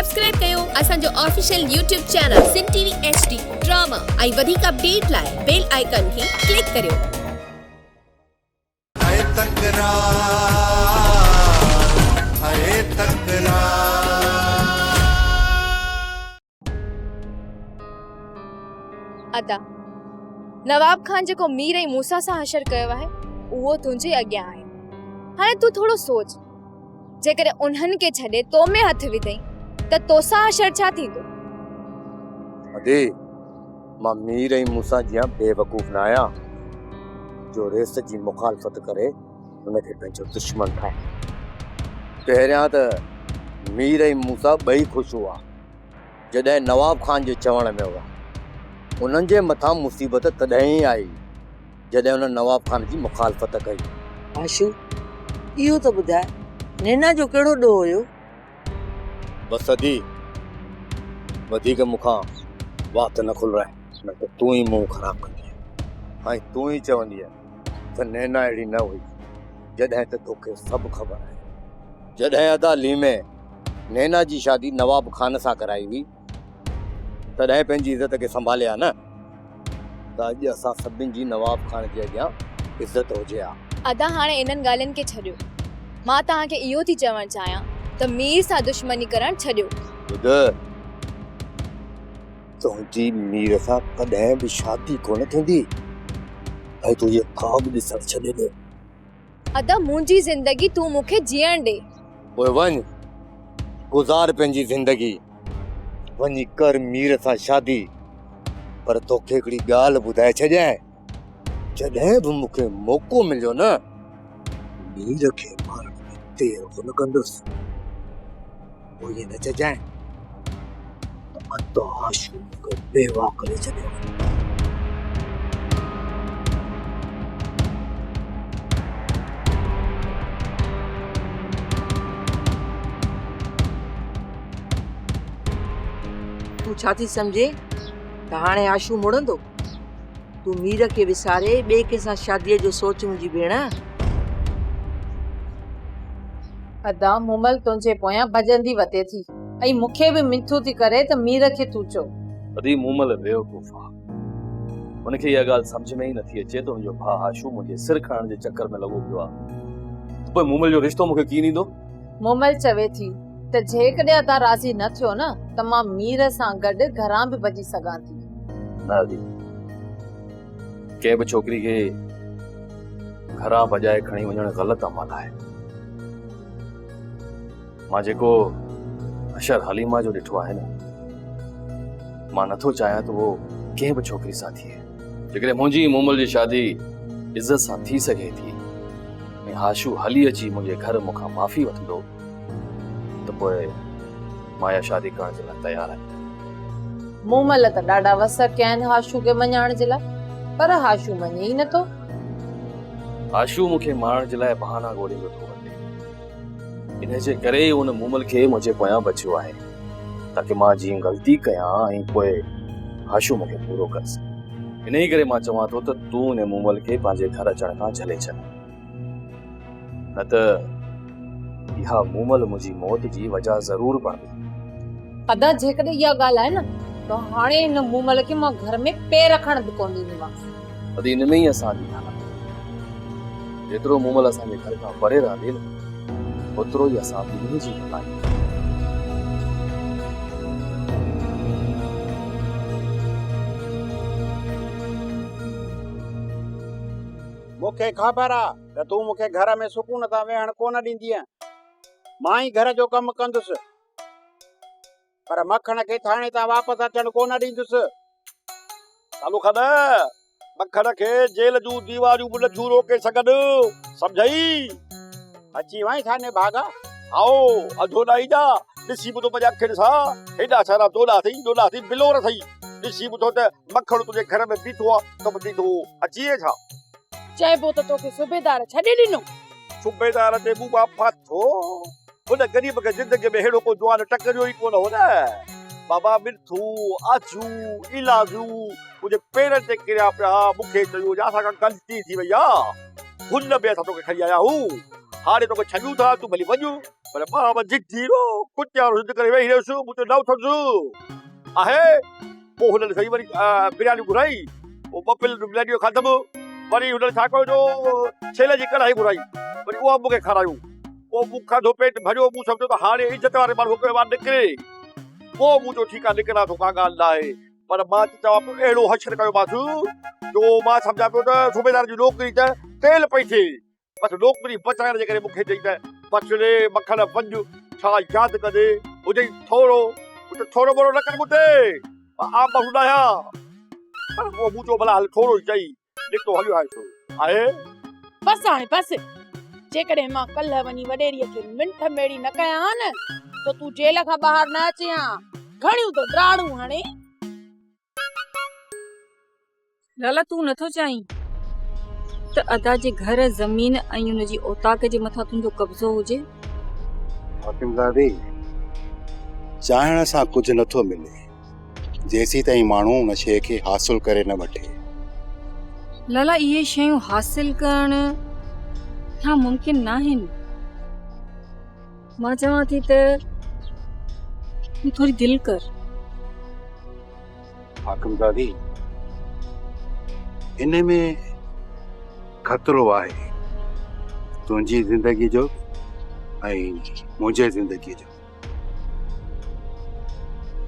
Subscribe कयो असांजो official YouTube channel सिन TV HD drama ऐं वधीक अपडेट लाइ बेल आइकन खे क्लिक करियो। अदा नवाब खान जेको मीर ऐं मूसा सां हशर कयो आहे उहो तुंहिंजे अॻियां आहे। हाणे तूं थोरो सोच, जेकॾहिं उन्हनि खे छॾे तो में हथ विधई त तोसां हशर छा थींदो? अदे मां मीर ऐं मूसा जियां बेवकूफ़ न आहियां जो रेस जी मुखालफ़त करे उनखे पंहिंजो दुश्मन ठाहे। पहिरियां त मीर ऐं मूसा ॿई ख़ुशि हुआ जॾहिं नवाब खान जे चवण में हुआ। उन्हनि जे मथां मुसीबत तॾहिं आई जॾहिं उन नवाब खान जी मुखालफ़त कई। आशू इहो त ॿुधाए, नैना जो कहिड़ो ॾोह हुयो? बस अदी वधीक मूंखां वात न खुलराए, न त तूं ई मुंहुं ख़राब कंदी ऐं तूं ई चवंदी त नैना अहिड़ी न हुई, जॾहिं त तोखे सभु ख़बर आहे। जॾहिं अदा लीमे नैना जी शादी नवाब खान सां कराई हुई तॾहिं पंहिंजी इज़त खे संभालिया न, त अॼु असां सभिनी जी नवाब खान जे अॻियां इज़त हुजे हा। अदा हाणे इन्हनि ॻाल्हियुनि खे छॾियो। मां तव्हांखे इहो थी चवणु चाहियां त मीर सां दुश्मनी करणु छॾियो। ॿुध, तुंहिंजी मीर सां कॾहिं बि शादी कोन थींदी ऐं तूं इहो ख़्वाब ॾिसणु छॾे ॾे। अदा मुंहिंजी ज़िंदगी तूं मूंखे जीअण ॾे। पोइ वञ गुज़ार पंहिंजी ज़िंदगी, वञी कर मीर सां शादी। पर तोखे हिकिड़ी ॻाल्हि ॿुधाए छॾियां, जॾहिं बि मूंखे मौक़ो मिलियो न मीर खे मारण में देर कोन कंदुसि। पोइ इहे न चइजांइ त अतो आशू मूंखे बेवा करे छॾियो। तूं छा थी सम्झे त हाणे आशू मुड़ंदो? तूं मीर खे विसारे ॿिए कंहिंसां शादीअ जो सोच मुंहिंजी भेण। अदा मुमल तुंहिंजे पोयां भॼंदी वते थी ऐं मूंखे बि मिठो थी करे त मीर खे तूं चओ। अदी मुमल बेवकूफ़ आहे, उनखे इहा ॻाल्हि सम्झ में ई नथी अचे त मुंहिंजो भाउ आशू मुंहिंजे सिर खणण जे चक्कर में लॻो पियो आहे। पोइ मुमल जो रिश्तो मूंखे कीअं ॾींदो? मुमल चवे थी त जेकॾहिं अदा राज़ी न थियो न त मां मीर सां गॾु घरां बि भॼी सघां थी। न अदी, कंहिं बि छोकिरी खे घरां भॼाए खणी वञणु ग़लति अमल आहे। मां जेको अशर हलीमा जो ॾिठो आहे न, मां नथो चाहियां त उहो कंहिं बि छोकिरी सां थिए। जेकॾहिं मुंहिंजी मुमल जी शादी इज़त सां थी सघे थी ऐं आशू हली अची मुंहिंजे घर मूंखां माफ़ी वठंदो त पोइ मां इहा शादी करण जे लाइ तयारु आहियां। मुमल त ॾाढा वस कया आहिनि आशू खे मञाइण जे लाइ, पर आशू मञे ई नथो। आशू मूंखे मारण जे लाइ बहाना ॻोल्हींदो थो वञे। इन जे करे ई उन मुमल खे मुंहिंजे पोयां बचियो आहे ताकी मां जीअं ग़लती कयां ऐं पोइ आशू मूंखे पूरो करे सघे। इन ई करे मां चवां थो त तूं उन मुमल खे पंहिंजे घर अचण खां झले छॾ, न त इहा मुमल मुंहिंजी मौत जी वजह ज़रूर बणंदी। अदा जेकॾहिं इहा ॻाल्हि आहे न त हाणे हिन मुमल खे मां घर में पेर रखण बि कोन ॾींदीमांसि। अदी इन में ई असांजी हालत, जेतिरो मुमल असांजे घर खां परे रहंदी न ओतिरो ई असां ॿिन्ही जी भलाई। मूंखे ख़बर आहे त तूं मूंखे घर में सुकून सां वेहण कोन ॾींदीअ। मां ई घर जो कमु कंदुसि, पर मखण खे थाणे तां वापसि अचणु कोन ॾींदुसि। चालू ख़बर मखण खे जेल जूं दीवारियूं बि नथियूं रोके सघनि, सम्झई? अची वई थाने भागा। आओ अधो ॾाई जा ॾिसी ॿुधो पंहिंजे अखियुनि सां, हेॾा सारा दोॾा थी बिलोर अथई। ॾिसी ॿुधो त मखण तुंहिंजे घर में बीठो आहे त बि ॾींदो अची छा? चइबो त तोखे सूबेदार छॾे ॾिनो। सूबेदार ते बूबा फाथो, उन ग़रीब खे ज़िंदगी में हेड़ो को जवान टकरियो ई कोन हो न। बाबा मिर्थू आजू इलाजू मुझे पेरनि ते किरिया पिया। मूंखे चयो असां खां ग़लती थी वई आहे, हुन बि असां तोखे खणी आया हूं। हाणे तोखे छॾूं था, तूं भली वञ। पर मां जिद्दीरो कुत्यारो जिद करे वेही रहियुसि मूंखे न उथंदुसि आहे पोइ हुननि सही वरी बिरयानी घुराई पोइ ॿ प्लेट बिरयानी खाधमि वरी हुननि छा कयो जो छेले जी कढ़ाई घुराई वरी उहा मूंखे खारायूं पोइ मूं खाधो पेट भरियो मूं सम्झो त हाणे इज़त वारे माण्हू कयो आहे निकिरे पोइ मूं चयो ठीकु आहे निकिरा थो का ॻाल्हि न आहे पर मां चवां पियो अहिड़ो हशर कयोमांसि जो मां सम्झां पियो त सूबेदार जी नौकिरी त तेल पई थिए बसि नौकिरी बचाइण जे करे मूंखे चई त बसि मखण पंज छा यादि कजे हुजे थोरो मोरो न कर मूंते आम माण्हू न आहियां पर पोइ मूं चयो भला हल थोरो ई चई निकितो हलियो आहे बस हाणे बस जेकॾहिं मां कल्ह वञी वॾेरीअ खे मिंट मेड़ी न कयां हा न त तूं जेल खां ॿाहिरि न अचे हा घणियूं तो ड्राड़ूं हाणे लाला तूं नथो चाहीं त अदा जे घर ज़मीन ऐं हुनजी औताक जे मथां तुंहिंजो कब्ज़ो हुजे? हाकिम दादी चाहिण सां कुझु नथो मिले जेसी ताईं माण्हू उन शइ खे हासिल करे न वठे। लाला इहे शयूं हासिल करण नामुमकिन न आहिनि। मां चवां थी त तूं थोरी दिलि कर। हाकिम दादी इन में खतरो आहे तुंहिंजी ज़िंदगी जो ऐं मुंहिंजे ज़िंदगी जो।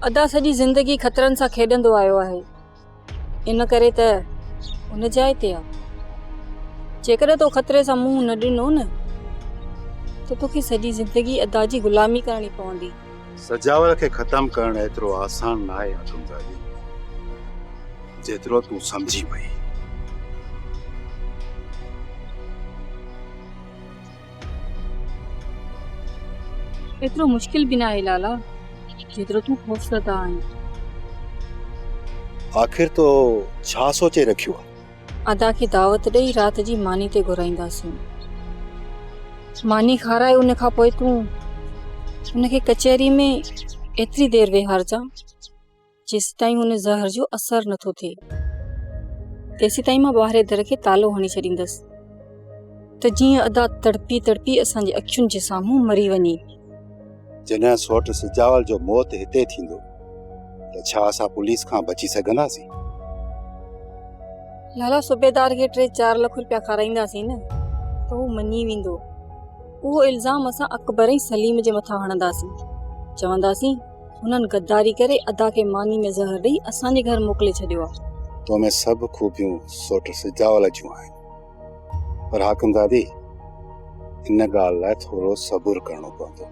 अदा सॼी ज़िंदगी ख़तरनि सां खेॾंदो आयो आहे इन करे त उन जाइ ते आहे। जेकॾहिं तो ख़तरे सां मुंहुं न ॾिनो न त तोखे सॼी ज़िंदगी अदा जी ग़ुलामी करणी पवंदी। सजावल खे ख़तम करणु एतिरो आसान न आहे हाकिम दादी जेतिरो तूं सम्झी पई। एतिरो मुश्किल बि न आहे लाला जेतिरो तूं ख़ौफ़ज़दा आहीं। आख़िर तो छा सोचे रखियो आहे? अदा खे दावत ॾेई राति जी मानी ते घुराईंदासीं। मानी खाराए उन खां पोइ तूं उनखे कचहरी में एतिरी देरि वेहारजा जेसि ताईं हुन ज़हर जो असरु नथो थिए। तेसि ताईं मां ॿाहिरि दर खे तालो हणी छॾींदसि त जीअं अदा तड़पी तड़पी असांजी अखियुनि जे साम्हूं मरी वञे। जॾहिं सौट सिजावल जो मौत हिते थींदो त छा असां पुलिस खां बची सघंदासीं? लाला सूबेदार खे 3-4 लख रुपया खाराईंदासीं न त हू मञी वेंदो। उहो इल्ज़ाम असां अकबर ऐं सलीम जे मथां हणंदासीं। चवंदासीं हुननि गद्दारी करे अदा खे मानी में ज़हर ॾेई असांजे घर मोकिले छॾियो आहे। तो में सभु खूबियूं सौट सिजावल जूं आहिनि पर हाकिम दादी इन ॻाल्हि लाइ थोरो सबुरु करणो पवंदो।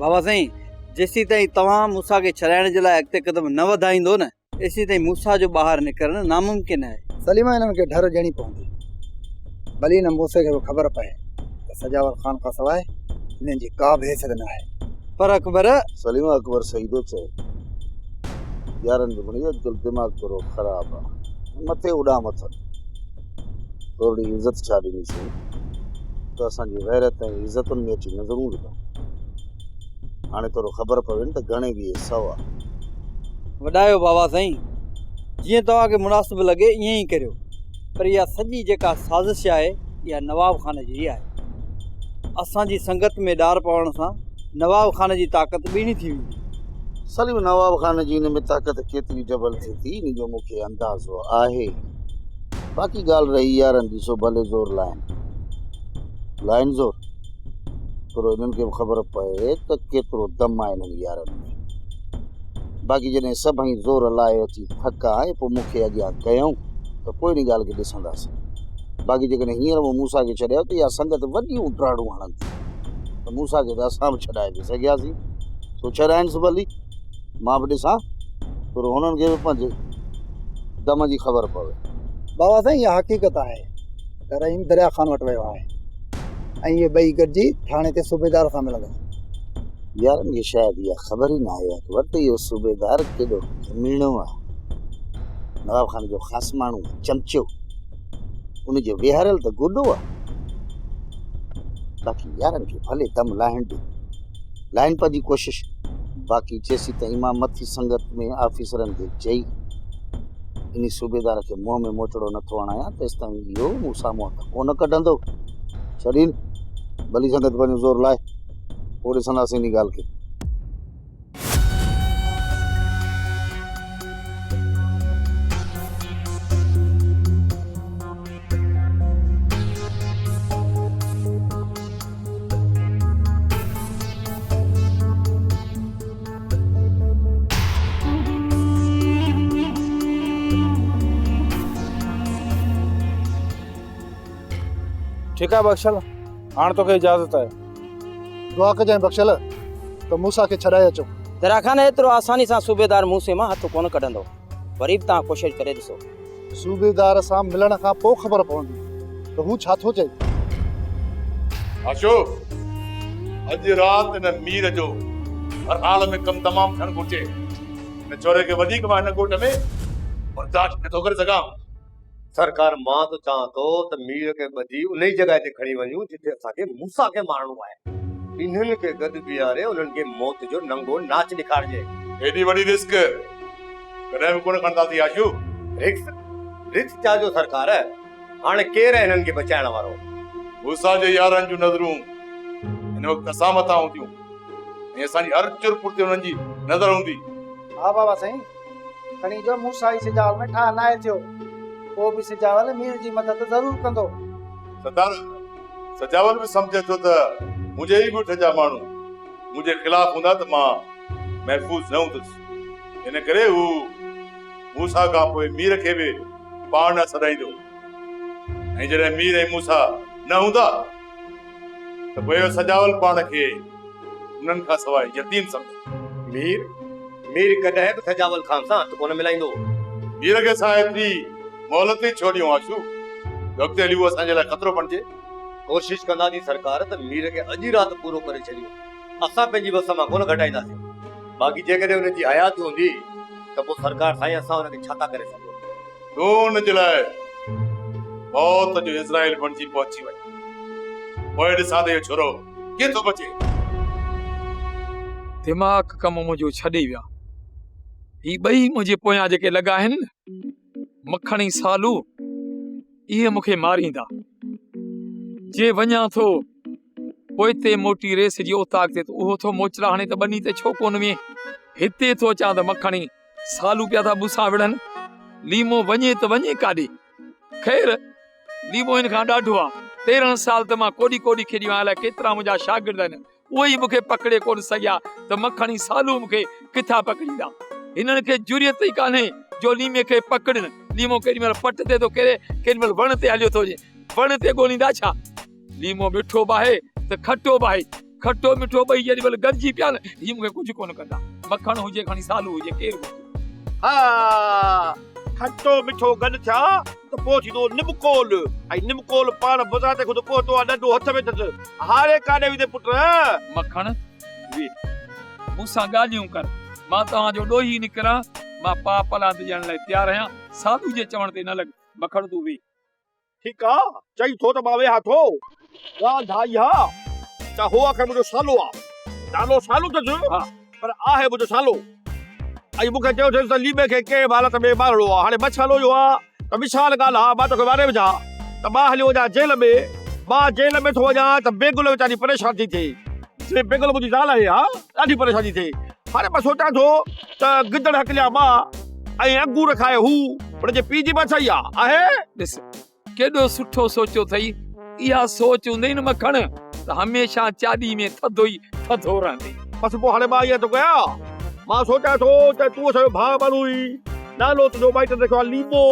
बाबा साईं जेसी ताईं तव्हां मूसा खे छॾाइण जे लाइ अॻिते कदम न वधाईंदो न एसी ताईं मूसा जो ॿाहिरि निकिरणु नामुमकिन आहे। सलीमा हिननि खे डर ॾियणी पवंदी भली न मूसे खे ख़बर पए त सजावल ख़ान खां सवाइ हिननि जी का बि हैसियत न आहे। पर अकबर सलीमा अकबर सही थो चए यारनि जो बणी अॼुकल्ह दिमाग़ थोरो ख़राबु आहे मथे उॾाम अथनि थोरी इज़त छा ॾिनीसीं त असांजी गैरत ऐं इज़तुनि में अची नज़रूं ॾिनो हाणे थोरो ख़बर पवे न त घणे बि सौ आहे। वॾायो बाबा साईं जीअं तव्हांखे मुनासिबु लॻे ईअं ई करियो पर इहा सॼी जेका साज़िश आहे इहा नवाब ख़ान जी आहे। असांजी संगत में ॾार पवण सां नवाब ख़ान जी ताक़त ॿीणी थी वेंदी। सलीम नवाब ख़ान जी हिन में ताक़त केतिरी डबल थिए थी इन जो मूंखे अंदाज़ो आहे। बाक़ी ॻाल्हि रही यारनि जी सो भले ज़ोर लाइन ज़ोर थोरो हिननि खे बि ख़बर पए त केतिरो दम आहे हिननि यारनि में। बाक़ी जॾहिं सभई ज़ोर लाए अची थका ऐं पोइ मूंखे अॻियां कयूं त कोई नी ॻाल्हि खे ॾिसंदासीं। बाक़ी जेकॾहिं हींअर मूं मूसा खे छॾियो त इहा संगत वॾियूं ड्राड़ूं हणंदी त मूसा खे त असां बि छॾाए बि सघियासीं। सो छॾाइनिसि भली मां बि ॾिसां थोरो हुननि खे बि पंहिंजे दम जी ख़बर पवे। बाबा साईं इहा हक़ीक़त आहे त रहीम दरिया ख़ान वटि वियो आहे ऐं इहे ॿई गॾिजी थाणे ते सूबेदार सां मिलंदा। यारनि खे शायदि इहा ख़बर ई न आहे अकबर त इहो सूबेदार केॾो मीणो आहे नवाब ख़ान जो ख़ासि माण्हू चमचो उनजो विहारियल त गुॾो आहे। बाक़ी यारनि खे भले दम लाहिण ॾे लाइन पंहिंजी कोशिशि बाक़ी जेसी ताईं मां मथी संगत में ऑफिसरनि खे चई इन सूबेदार खे मुंहं में मोचड़ो नथो हणायां तेसि ताईं इहो मूं साम्हूं कोन कढंदो। छॾीन भली संगत पंहिंजो ज़ोर लाए पोइ ॾिसंदासीं इन ॻाल्हि खे। ठीक है बख्शल, हाणे तोखे इजाज़त है। दुआ कजांइ बख्शल त मूसा खे छॾाए अचो। दरा खान एतिरो आसानी सां सूबेदार मूंसे मां हथ कोन कढंदो, वरी बि तव्हां कोशिशि करे ॾिसो। सूबेदार सां मिलण खां पोइ ख़बर पवंदी त हू छा थो चए। आशो, अॼु राति हिन मीर जो हर हाल में कमु तमामु थियणु घुरिजे। हिन छोरे खे वधीक मां हिन ॻोठ में बर्दाश्त नथो करे सघां। सरकार, मां तो चाहां थो त मीर खे ॿधी उन ई जॻह ते खणी वञूं जिथे असांखे मूसा खे मारणो आहे। इन्हनि खे गॾु बीहारे उन्हनि खे मौत जो नंगो नाच ॾेखारिजे। एॾी वॾी रिस्क कॾहिं बि कोन खणंदासीं आशू। रिक्स चाजो सरकार, हाणे केरु आहे हिननि खे बचाइण वारो? मूसा जे यारनि जूं नज़रूं हिन वक़्तु असां मथां हूंदियूं ऐं असांजी हर चुर पुर ते हुननि जी नज़र हूंदी। हा बाबा साईं, खणी जो मूसा ई सिजावल में ठा नाहे थियो, पोइ बि सिजावल मीर जी मदद ज़रूर कंदो। सरदार, सजावल बि सम्झे थो त मुंहिंजे ई ॻोठ जा माण्हू मुंहिंजे ख़िलाफ़ हूंदा त मां महफ़ूज़ न हूंदुसि। इन करे हू मूसा खां पोइ मीर खे बि पाण न सॾाईंदो, ऐं जॾहिं मीर ऐं मूसा न हूंदा त पोइ सजावल पाण खे उन्हनि खां सवाइ यतीम सम्झे। मीर कॾहिं बि सजावल खान सां हथ कोन मिलाईंदो। मीर खे असां एतिरी मोहलत ई छो ॾियूं आशू, अॻिते हली उहो असांजे लाइ ख़तरो बणिजे। कोशिशि कंदासीं सरकार त मीर खे अॼु राति पूरो करे छॾियूं। असां पंहिंजी बस मां कोन घटाईंदासीं। बाक़ी जेकॾहिं हुनजी हयात हूंदी त पोइ सरकार साईं असां हुनखे छा था करे सघूं? तूं हुनजे लाइ मौत जो इज़राइल बणिजी पहुची वञ। पोइ ॾिसां त इहो छोरो कीअं थो बचे। दिमाग़ कम मुंहिंजो छॾे विया। ही ॿई मुंहिंजे पोयां जेके लॻा आहिनि, मखणी सालू, इहे मूंखे मारींदा। जे वञा थो पोइ ते मोटी रेस जी ओताक ते उहो थो मोचरा हाणे त बनी ते छो कोन में हिते थो अचां त मखणी सालू पिया था बुसा विढ़नि। लीमो वञे त वञे काॾे? ख़ैर, लीमो हिन खां ॾाढो आहे। 13 साल त मां कोॾी कोॾी खेॾियो आहियां। केतिरा मुंहिंजा शागिर्द आहिनि, उहे ई मूंखे पकड़े कोन सघिया त मखणी सालू मूंखे किथां पकड़ींदा। हिननि खे जुरियत ई कान्हे जो लीमे खे पकड़नि। लीमो केॾी महिल पट ते थो किरे, केॾी महिल वण ते हलियो थो वञे। वण ते ॻोल्हींदा छा? लीमो मिठो बाहे त खटो बाहे, खटो मिठो ॿई जेॾी महिल गॾिजी पिया न, हीअ मूंखे कुझु कोन कंदा। मखण हुजे खणी सालू हुजे केरु हुजे। हा, खटो मिठो गॾु थिया त पोइ थींदो निमकोल, ऐं निमकोल पाण बाज़ार ते ख़ुदि पहुतो आहे ॾंडो हथ में अथसि। हारे काॾे विधे पुट? मखण वे मूंसां ॻाल्हियूं कर, मां तव्हांजो ॾोही निकिरां। मां पाप पलांत ॾियण लाइ तयारु आहियां। साधू जे चवण ते न लॻ। मखण तूं वे। ठीकु आहे, चई थो त मां वेहा थो। ॻाल्हि ढाई आहे त हो आख़िर मुंहिंजो सालो आहे। नालो सालू अथसि, पर आहे मुंहिंजो सालो। ऐं मूंखे चयो अथसि त लीमे खे कंहिं हालत में मारणो आहे। हाणे मछालो जो आहे त विशाल ॻाल्हि आहे, मां तोखे मारे विझां त मां हली वञा जेल में। मां जेल में थो वञा त बेगुल वीचारी परेशान थी थिए। जे बेगुल मुंहिंजी ज़ाल आहे, हा, ॾाढी परेशानी थिए। हाणे मां सोचां थो त गिदड़ हकलिया मां ऐं अंगूर खाए हू हुनजे पीउ जी बचाई आहे। ॾिस केॾो सुठो सोचियो अथई। इहा सोच हूंदई न मखण त हमेशह चाॾी में थधो ई थधो रहंदी। बसि पोइ हाणे मां इहा थो कयां। मां सोचां थो त तूं असांजो भाउ माण्हू ई, नालो तुंहिंजो माइट रखियो आहे लीमो।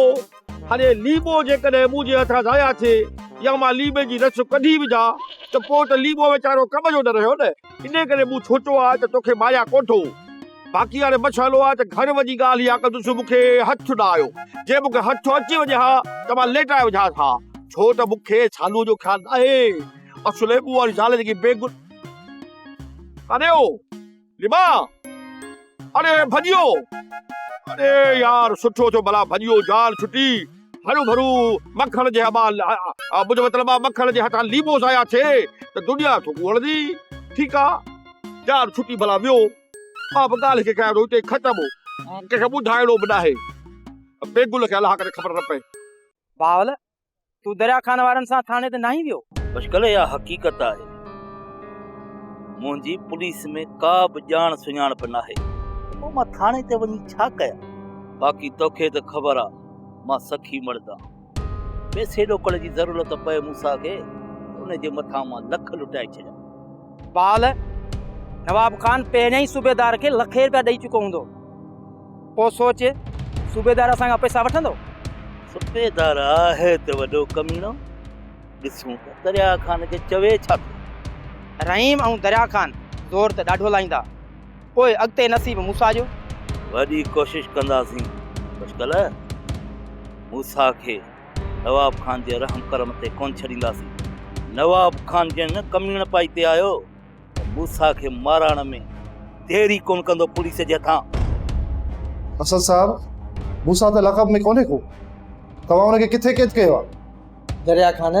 हाणे लीमो जेकॾहिं मुंहिंजे हथां ज़ाया थिए या मां लीमे जी रस कढी विझां त पोइ त लीमो वीचारो कम जो न रहियो न। इन करे मूं सोचियो आहे त तोखे माया कोठो। बाक़ी हाणे मछालो आहे त घर वञी ॻाल्हि इहा कंदुसि, मूंखे हथु न आयो। जे मूंखे हथु अची वञे हा त मां लेटाए विझां हा, छो त मूंखे सालूअ जो ख़्यालु आहे। असुल मूं वारी ज़ाल जेकी बेगुल। अरे ओ लिमा, अरे भॼियो। अरे यार सुठो थियो भला भॼियो, जान छुटी। हरू भरू मखण जे मुंहिंजो मतिलबु आहे मखण जे हथां लीमो ज़ाया थिए त दुनिया थुकू हणंदी। ठीकु आहे, जान छुटी भला वियो। मां बि ॻाल्हि खे कयां थो हिते ख़तमु, कंहिंखे ॿुधाइणो बि न आहे। बेगुल खे अलाह करे ख़बर न पए। बावल, तूं दरिया खान वारनि सां थाणे ते न ई वियो? मुश्किल या हक़ीक़त आहे। मुंहिंजी पुलिस में का बि ॼाण सुञाणप नाहे, पोइ मां थाणे ते वञी छा कयां? बाक़ी तोखे त ख़बर आहे मां सखी मर्द आहियां। पैसे ॾोकड़ जी ज़रूरत पए मूंसां खे, उनजे मथां मां लख लुटाए छॾियां। बाल नवाब खान पहिरियां ई सूबेदार खे लखे रुपया ॾेई चुको हूंदो, पोइ सोच सूबेदार असांखां पैसा वठंदो? सूबेदार आहे त वॾो कमीनो, ॾिसूं त दरिया खान खे चवे छा थो। रहीम ऐं दरिया खान ज़ोर त ॾाढो लाईंदा, पोइ अॻिते नसीब मूसा जो। वॾी कोशिश कंदासीं, मुश्किल मूसा खे नवाब खान जे रहम करम ते कोन छॾींदासीं। नवाब खान जे न कमीण पाई ते आयो, मूसा खे मारण में देरी कोन कंदो पुलिस जे हथां। असद साहब, मूसा त लक़ब में कोन्हे को, तव्हां हुनखे किथे क़ैद कयो आहे? दरिया खान,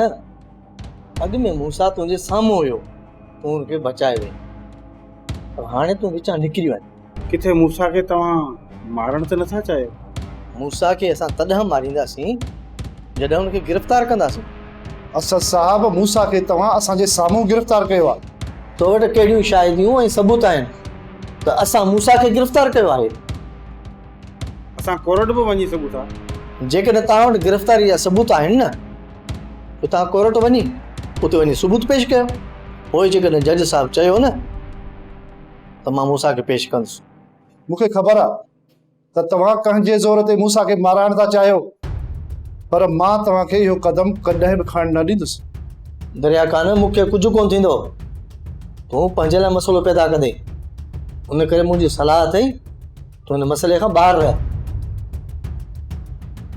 अॻु में मूसा तुंहिंजे साम्हूं हुयो, तूं हुनखे बचाए वई, पर हाणे तूं विचां निकिरी वञ। किथे मूसा खे तव्हां मारण त नथा चाहियो? मूसा खे असां तॾहिं मारींदासीं जॾहिं हुनखे गिरफ़्तार कंदासीं। असद साहब, मूसा खे तव्हां असांजे साम्हूं गिरफ़्तार कयो आहे। तो वटि कहिड़ियूं शाहिदियूं ऐं सबूत आहिनि त असां मूसा खे गिरफ़्तार कयो आहे? असां कोर्ट बि वञी सघूं था। जेकॾहिं तव्हां वटि गिरफ़्तारी जा सबूत आहिनि न, त तव्हां कोर्ट वञी उते वञी सबूत पेश कयो। पोइ जेकॾहिं जज साहब चयो न त मां मूसा खे पेश कंदुसि। मूंखे ख़बर आहे त तव्हां कंहिंजे ज़ोर ते मूसा खे माराइण था चाहियो, पर मां तव्हांखे इहो क़दम कॾहिं बि खणण न ॾींदुसि। दरिया खान, मूंखे कुझु कोन थींदो, तूं पंहिंजे लाइ मसइलो पैदा कंदे, उन करे मुंहिंजी सलाह अथई तूं हिन मसइले खां ॿाहिरि रह।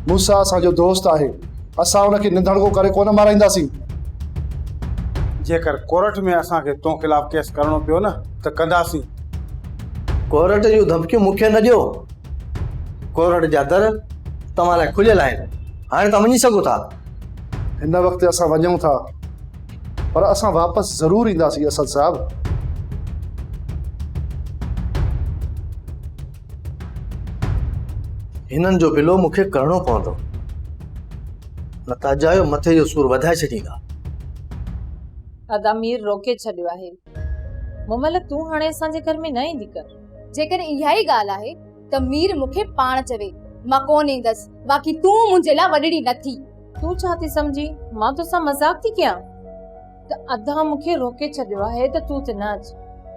मूसा असांजो दोस्त आहे, असां हुनखे निंधड़को करे कोन माराईंदासीं। जेकर कोर्ट में असांखे तो ख़िलाफ़ केस करणो पियो न त कंदासीं। कोर्ट जूं धमकियूं मूंखे न ॾियो, कोर्ट जा दर तव्हां लाइ खुलियल आहिनि, हाणे तव्हां वञी सघो था। हिन वक़्तु असां वञूं था, पर असां वापसि ज़रूरु ईंदासीं असद साहब। हिननि जो बिलो मूंखे करणो पवंदो, न त अजायो मथे जो सूर वधाए छॾींदा। अदा मीर रोके छॾियो आहे। मुमल, तूं हाणे असांजे घर में न ईंदी कर। जेकॾहिं इहा ई ॻाल्हि आहे त मीर मूंखे पाण चवे मां कोन ईंदसि, बाक़ी तूं मुंहिंजे लाइ वॾड़ी न थी। तूं छा थी सम्झी? मां तोसां मज़ाक थी कयां? त अदा मूंखे रोके छॾियो आहे त तूं त न अच।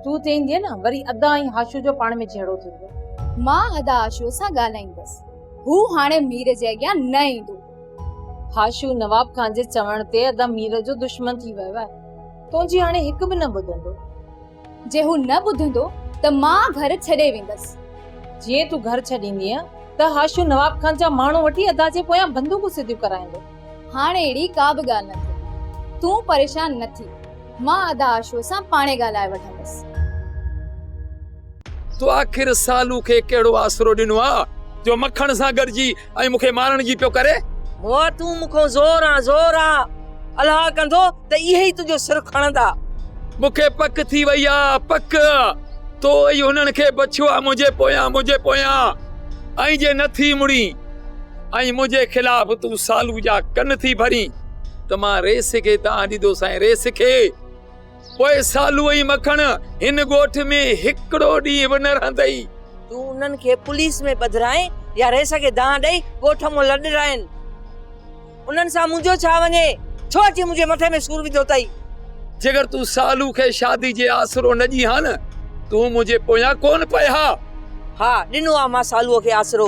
तूं त ईंदीअ न, वरी अदा ऐं हाशू जो पाण में झेड़ो थींदो। मां अदा आशू सां ॻाल्हाईंदसि, हू हाणे मीर जे अॻियां न ईंदो। हाशू नवाब खान जे चवण ते अदा मीर जो दुश्मन थी वियो आहे। तुंहिंजी हाणे हिकु बि न ॿुधंदो। जे हू न ॿुधंदो त मां घर छॾे वेंदसि। जीअं तूं घर छॾींदीअ त हाशू नवाब खान जा माण्हू वठी अदा जे पोयां बंदूकूं सिधियूं कराईंदो। हाणे अहिड़ी का बि ॻाल्हि न थी, तूं परेशान न थी, मां अदा आशू सां पाणे ॻाल्हाए वठंदसि। तो आखिर सालू खे कहिड़ो आसरो ॾिनो आहे जो मखण सां गॾिजी ऐं मूंखे मारण जी पियो करे? मुआ तूं मूंखां ज़ोर आ अलाह कंदो त इहे ई तुंहिंजो सिर खणंदा। मूंखे पक थी वई आहे, पक तो ई हुननि खे बचियो आहे मुंहिंजे पोयां ऐं जे नथी मुड़ी ऐं मुंहिंजे खिलाफ़ तूं सालू जा कन थी भरी त मां रेस खे तव्हां ॾींदोसि ऐं रेस खे पोइ सालू ऐं मखण हिन ॻोठ में हिकिड़ो ॾींहुं बि न रहंदई। तूं उन्हनि खे पुलिस में पधराए या रेस खे दांह ॾेई ॻोठ मां लॾाइनि। उन्हनि सां मुंहिंजो छा वञे, छो अची मुंहिंजे मथे में सूर विधो अथई? जेकर तूं सालू खे शादी जे आसरो न ॾी हा न, तूं मुंहिंजे पोयां कोन पए हा। हा, ॾिनो आहे मां सालूअ खे आसरो,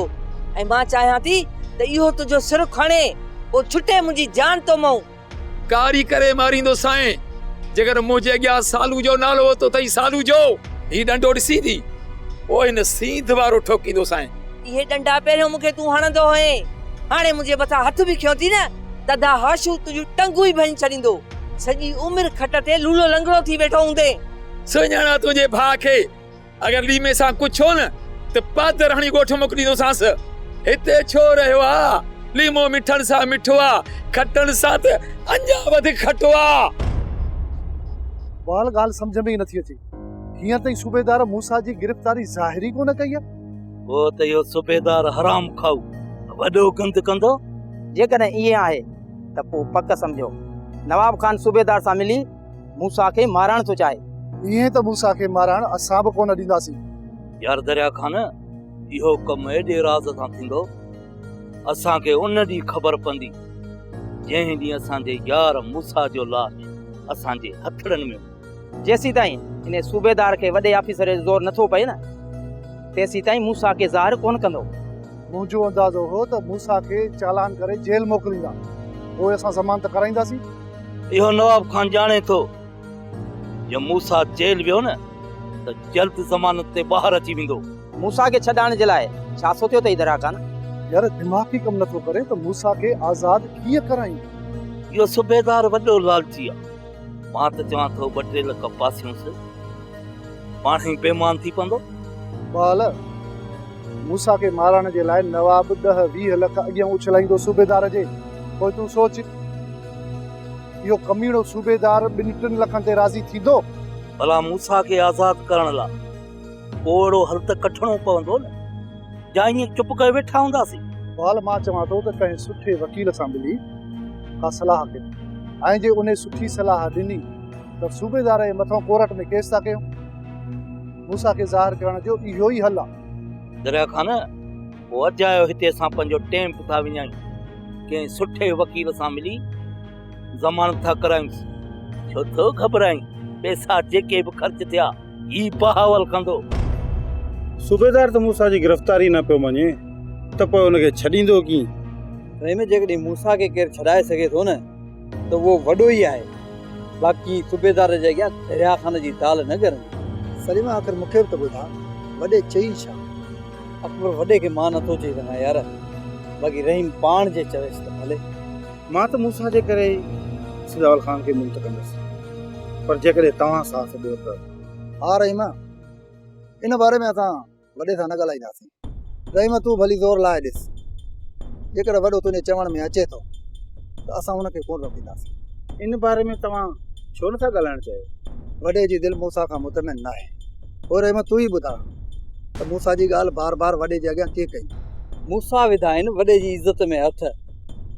ऐं मां चाहियां थी त इहो तुंहिंजो सिर खणे, पोइ छुटे मुंहिंजी जान तो मऊं। कारी करे मारींदो साईं। जेकर मुंहिंजे अॻियां सालू जो नालो वरितो अथई सालू जो, ही डंडो ॾिसी थी, पोइ हिन सीध वारो ठोकींदो साईं। इहे डंडा पहिरियों मूंखे तूं हणंदो हुए, हाणे मुंहिंजे मथां हथ बि खयो थी न, ददा हाशू तुंहिंजूं टंगूं ई भञी छॾींदो। सॼी उमिरि खट ते लूलो लंगड़ो थी वेठो हूंदे। सुञाणा तुंहिंजे भाउ खे, अगरि लीमे सां कुझु हो न त पादर हणी ॻोठ मोकिलींदोसांसि। हिते छो रहियो आहे? लीमो मिठण सां मिठो आहे, खटण सां त अञा वधीक खटो आहे। बाल ॻाल्हि सम्झ में ई नथी अचे, हीअं ताईं सूबेदार मूसा जी गिरफ़्तारी ज़ाहिरी कोन कई आहे। पोइ त इहो सूबेदार हराम खाऊ वॾो गंद कंदो। जेकॾहिं ईअं आहे त पोइ पक सम्झो नवाब खान सूबेदार सां मिली मूसा खे मारण थो चाहे। ईअं त मूसा खे मारण असां बि कोन ॾींदासीं। यार दरिया खान इहो कमु एॾे राज़ सां थींदो असांखे उन ॾींहुं ख़बर पवंदी जंहिं ॾींहुं असांजे यार मूसा जो लाश असांजे हथड़नि में। जेसी ताईं इन सूबेदार खे वॾे ऑफिसर जो ज़ोर नथो पए न तेसी ताईं मूसा खे ज़ाहिर कोन कंदो। मुंहिंजो अंदाज़ो हो त मूसा खे चालान करे जेल मोकिलींदा, पोइ असां ज़मानत कराईंदासीं। इहो नवाब खान ॼाणे थो जे मूसा जेल वियो न त जल्द ज़मानत ते ॿाहिरि अची वेंदो। मूसा खे छॾाइण जे लाइ छा सोचियो अथई दरिया खान? यार दिमाग़ ई कमु नथो करे त मूसा खे आज़ाद कीअं करायूं? इहो सूबेदार वॾो लालची आहे। मां त चवां थो 2-3 लख पासियूंसि पाण ई बेईमान थी पवंदो। बाल मूसा खे मारण जे लाइ नवाब 10-20 लख अॻियां उछलाईंदो सूबेदार जे। पोइ तूं सोच इहो कमीणो सूबेदार 2-3 लखनि ते राज़ी थींदो? भला मूसा खे आज़ाद करण लाइ कोड़ो हल त कठणो पवंदो न, या ईअं चुप करे वेठा हूंदासीं? बाल मां चवां थो त कंहिं सुठे वकील सां मिली का सलाह कयो, ऐं जे उन सुठी सलाह ॾिनी त सूबेदार जे मथां कोर्ट में केस था कयूं। मूसा खे ज़ाहिर करण जो इहो ई हल आहे। दरिया खान पोइ अॼु आयो हिते असां पंहिंजो टेम्प था विञायूं, कंहिं सुठे वकील सां मिली ज़मानत था करायूंसि। छो थो घबरायूं? पैसा जेके बि ख़र्च थिया ही बहावल कंदो। सूबेदार त मूसा जी गिरफ़्तारी न पियो मञे त पोइ उनखे छॾींदो कीअं? रहीम जेकॾहिं मूसा खे केरु छॾाए सघे थो न त उहो वॾो ई आहे। बाक़ी सूबेदार जे अॻियां दरिया खान जी दाल न करंदी। सलीमा आख़िर मूंखे बि त ॿुधा, वॾे चई छा? अकबर वॾे खे मां नथो चई सघां यार, बाक़ी रहीम पाण जे चवेसि त हले। मां त मूसा जे करे सजावल खान खे मुंत कंदुसि, पर जेकॾहिं तव्हां साथ ॾियो त। हा रहीमा, इन बारे में असां वॾे सां न ॻाल्हाईंदासीं। रहीमा तूं भली ज़ोर लाए ॾिस, जेकर वॾो तुंहिंजे चवण में अचे थो त असां हुनखे कोन रोकींदासीं। इन बारे में तव्हां छो नथा ॻाल्हाइण चाहियो? वॾे जी दिलि मूसा खां मुतमिन न आहे। पोइ रहीमा तूं ई ॿुधा त मूसा जी ॻाल्हि बार बार वॾे जे अॻियां कीअं कई? मूसा विधा आहिनि वॾे जी इज़त में हथ।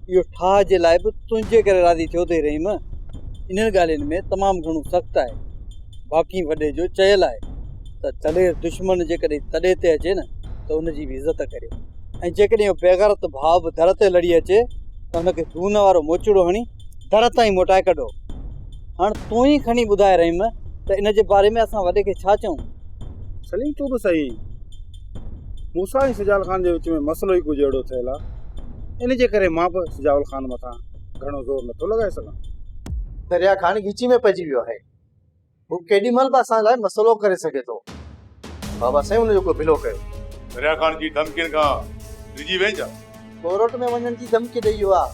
इहो ठाह जे लाइ बि तुंहिंजे करे राज़ी थियो अथई रहीम। इन्हनि ॻाल्हियुनि में तमामु घणो सख़्तु आहे। बाक़ी वॾे जो चयल आहे त तॾहिं दुश्मन जेकॾहिं तॾहिं ते अचे न त उनजी बि इज़त करियो, ऐं जेकॾहिं बेग़ैरत भाउ बि दर ते लड़ी अचे त हुनखे धून वारो मोचड़ो हणी दर ताईं मोटाए कढो। हाणे तूं ई खणी ॿुधाए रहीम त इन जे बारे में असां वॾे खे छा चऊं? सलीम तूं बि सही, मूसा ऐं सजावल खान जे विच में मसइलो ई कुझु अहिड़ो थियल आहे। इन जे करे मां बि सजावल खान मथां घणो ज़ोर नथो लॻाए सघां। दरिया खान गिची में पइजी वियो आहे। हू केॾी महिल बि असां लाइ मसइलो करे सघे थो। बाबा साईं हुनजो को भिलो कयो। दरिया खान जी धमकियुनि खां डिॼी वेंजा। कोर्ट में वञण जी धमकी ॾेई वियो आहे,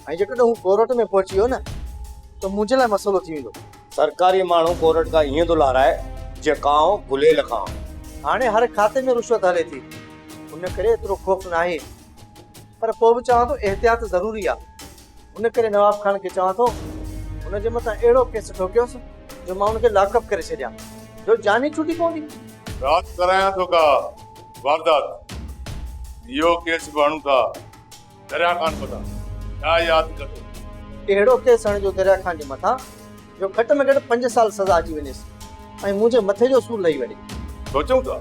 ऐं जेकॾहिं हू कोर्ट में पहुची वियो न त मुंहिंजे लाइ मसइलो थी वेंदो। सरकारी माण्हू कोर्ट खां ईअं थो लाराए जे कांव गुलेल खां। हाणे हर खाते में रुश्वत हले थी, उन करे एतिरो ख़ौफ़ न आहे। पर पोइ बि चवां थो एहतियात ज़रूरी आहे। उन करे नवाब खान खे चवां थो हुनजे मथां अहिड़ो केस ठोकियोसि जो मां हुनखे लॉकअप करे छॾियां, जो जान ई छुटी पवंदी। रात करायां थो का वारदात इहो केस बि हणूं था दरिया खान मथां। छा यादि कजो अहिड़ो केस हणिजो दरिया खान जे मथां जो घटि में घटि 5 साल सज़ा अची वञेसि ऐं मुंहिंजे मथे जो सूर लही वञे। सोचूं था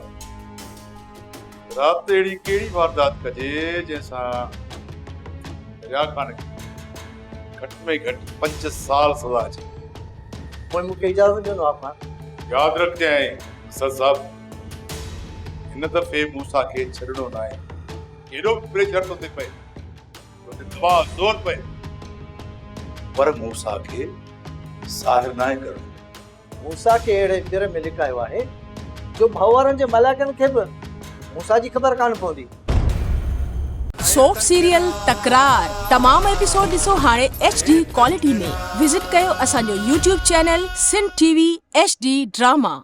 रात अहिड़ी कहिड़ी वारदात कजे जंहिंसां दरिया खान खे घटि में घटि 5 साल सज़ा अचे। पोइ मूंखे इजाज़त ॾियो नवाब खान। यादि रखजांइ असद साहब, हिन दफ़े मूसा खे छॾणो न आहे। एॾो प्रेशर थो थिए पए, दबा ज़ोर पए, पर मूसा खे ज़ाहिर न आहे करणो। मूसा खे अहिड़े पिर में लिकायो आहे जो भाउरनि जे मलाकनि खे बि मूसा जी ख़बर कान पवंदी। सोप सीरियल तकरार तमाम एपिसोड ॾिसो हाणे HD क्वालिटी में। विजिट कयो असांजो YouTube channel Sindh TV HD drama.